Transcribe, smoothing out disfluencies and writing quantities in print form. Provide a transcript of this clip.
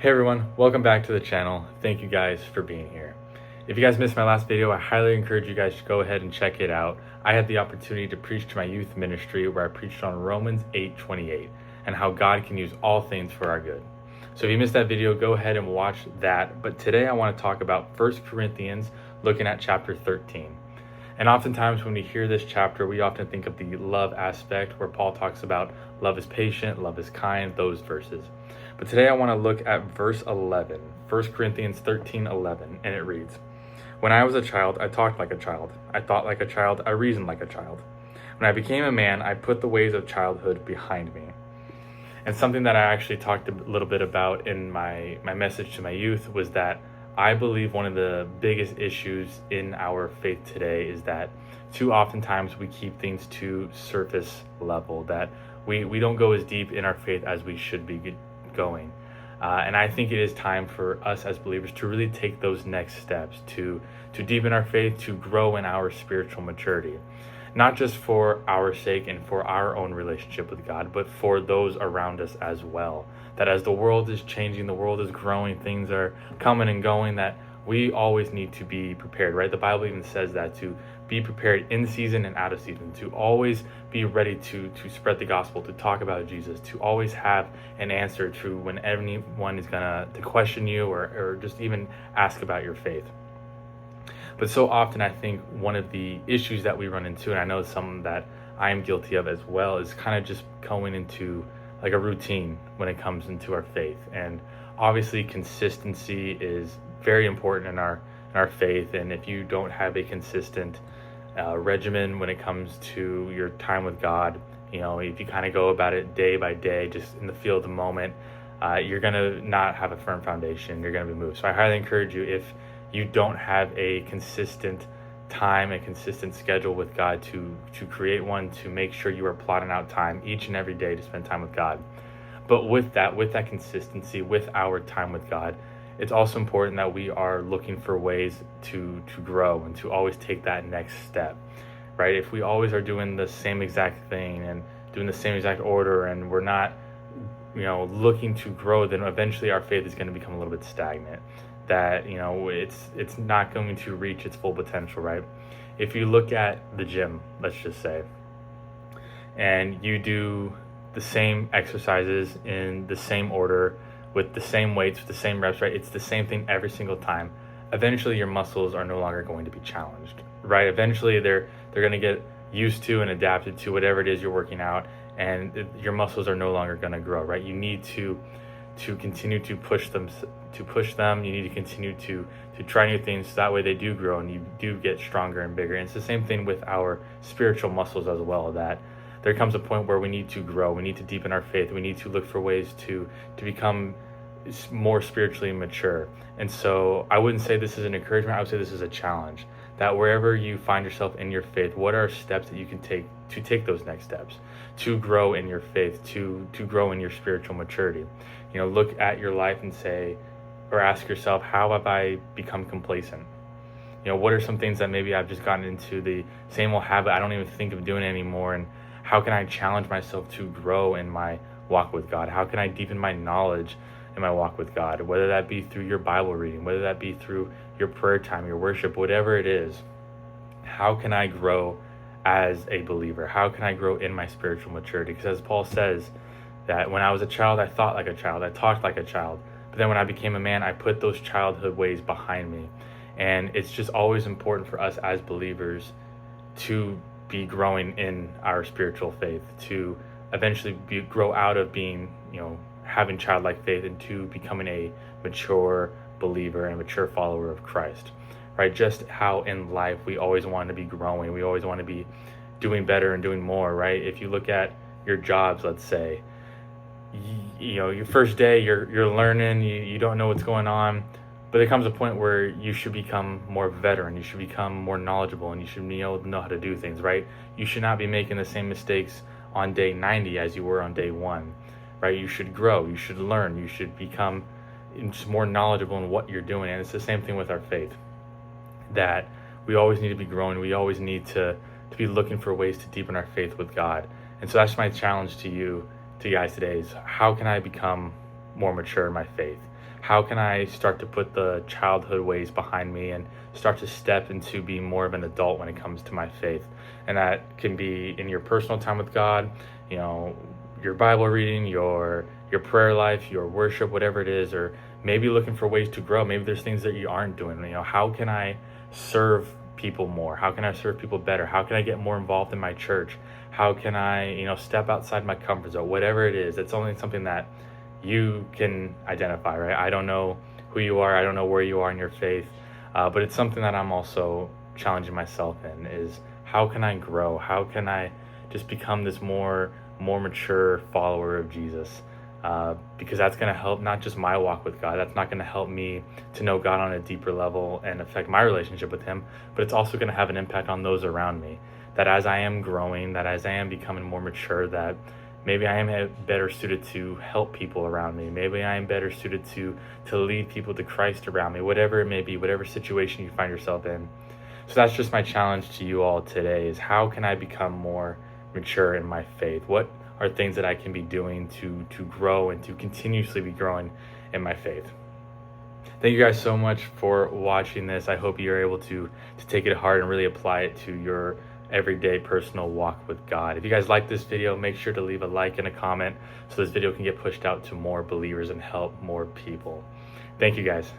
Hey everyone, welcome back to the channel. Thank you guys for being here. If you guys missed my last video, I highly encourage you guys to go ahead and check it out. I had the opportunity to preach to my youth ministry where I preached on Romans 8:28 and how God can use all things for our good. So if you missed that video, go ahead and watch that. But today I want to talk about 1 Corinthians, looking at chapter 13. And oftentimes when we hear this chapter, we often think of the love aspect where Paul talks about love is patient, love is kind, those verses. But today I want to look at verse 11, 1 Corinthians 13:11, and it reads, "When I was a child, I talked like a child. I thought like a child. I reasoned like a child. When I became a man, I put the ways of childhood behind me." And something that I actually talked a little bit about in my message to my youth was that I believe one of the biggest issues in our faith today is that too oftentimes we keep things to surface level, that we don't go as deep in our faith as we should be going. And I think it is time for us as believers to really take those next steps, to deepen our faith, to grow in our spiritual maturity. Not just for our sake and for our own relationship with God, but for those around us as well. That as the world is changing, the world is growing, things are coming and going, that we always need to be prepared, right? The Bible even says that, to be prepared in season and out of season, to always be ready to spread the gospel, to talk about Jesus, to always have an answer to when anyone is gonna to question you or just even ask about your faith. But so often I think one of the issues that we run into, and I know it's something that I am guilty of as well, is kind of just going into like a routine when it comes into our faith. And obviously consistency is very important in our faith. And if you don't have a consistent regimen when it comes to your time with God, if you kind of go about it day by day, just in the feel of the moment, you're gonna not have a firm foundation. You're gonna be moved. So I highly encourage you, if you don't have a consistent time, a consistent schedule with God, to create one, to make sure you are plotting out time each and every day to spend time with God. But with that consistency, with our time with God, it's also important that we are looking for ways to grow and to always take that next step, right? If we always are doing the same exact thing and doing the same exact order, and we're not looking to grow, then eventually our faith is going to become a little bit stagnant, that it's not going to reach its full potential, right? If you look at the gym, let's just say, and you do the same exercises in the same order with the same weights, with the same reps, right? It's the same thing every single time. Eventually your muscles are no longer going to be challenged, right? Eventually they're going to get used to and adapted to whatever it is you're working out, and your muscles are no longer going to grow, right? You need to continue to push them. You need to continue to try new things, so that way they do grow and you do get stronger and bigger. And it's the same thing with our spiritual muscles as well, that there comes a point where we need to grow, we need to deepen our faith, we need to look for ways to become more spiritually mature. And so I wouldn't say this is an encouragement, I would say this is a challenge, that wherever you find yourself in your faith, what are steps that you can take to take those next steps, to grow in your faith, to grow in your spiritual maturity. Look at your life and say, or ask yourself, how have I become complacent? What are some things that maybe I've just gotten into the same old habit, I don't even think of doing it anymore, and how can I challenge myself to grow in my walk with God? How can I deepen my knowledge in my walk with God? Whether that be through your Bible reading, whether that be through your prayer time, your worship, whatever it is, how can I grow as a believer? How can I grow in my spiritual maturity? Because as Paul says, that when I was a child, I thought like a child, I talked like a child. But then when I became a man, I put those childhood ways behind me. And it's just always important for us as believers to be growing in our spiritual faith, to eventually grow out of being, having childlike faith, into becoming a mature believer and mature follower of Christ, right? Just how in life we always want to be growing, we always want to be doing better and doing more, right? If you look at your jobs, let's say, your first day, you're learning, you don't know what's going on, but there comes a point where you should become more veteran, you should become more knowledgeable, and you should be able to know how to do things, right? You should not be making the same mistakes on day 90 as you were on day 1, right? You should grow, you should learn, you should become just more knowledgeable in what you're doing. And it's the same thing with our faith, that we always need to be growing, we always need to be looking for ways to deepen our faith with God. And so that's my challenge to you guys today, is how can I become more mature in my faith? How can I start to put the childhood ways behind me and start to step into being more of an adult when it comes to my faith? And that can be in your personal time with God, you know, your Bible reading, your prayer life, your worship, whatever it is, or maybe looking for ways to grow. Maybe there's things that you aren't doing. You know, how can I serve people more? How can I serve people better? How can I get more involved in my church? How can I, step outside my comfort zone? Whatever it is, it's only something that you can identify, right? I don't know who you are. I don't know where you are in your faith, but it's something that I'm also challenging myself in is how can I grow? How can I just become this more mature follower of Jesus? Because that's going to help not just my walk with God. That's not going to help me to know God on a deeper level and affect my relationship with Him, but it's also going to have an impact on those around me. That as I am growing, that as I am becoming more mature, that maybe I am better suited to help people around me. Maybe I am better suited to lead people to Christ around me, whatever it may be, whatever situation you find yourself in. So that's just my challenge to you all today is how can I become more mature in my faith? What are things that I can be doing to grow and to continuously be growing in my faith? Thank you guys so much for watching this. I hope you're able to take it to heart and really apply it to your everyday personal walk with God. If you guys like this video, make sure to leave a like and a comment so this video can get pushed out to more believers and help more people. Thank you guys.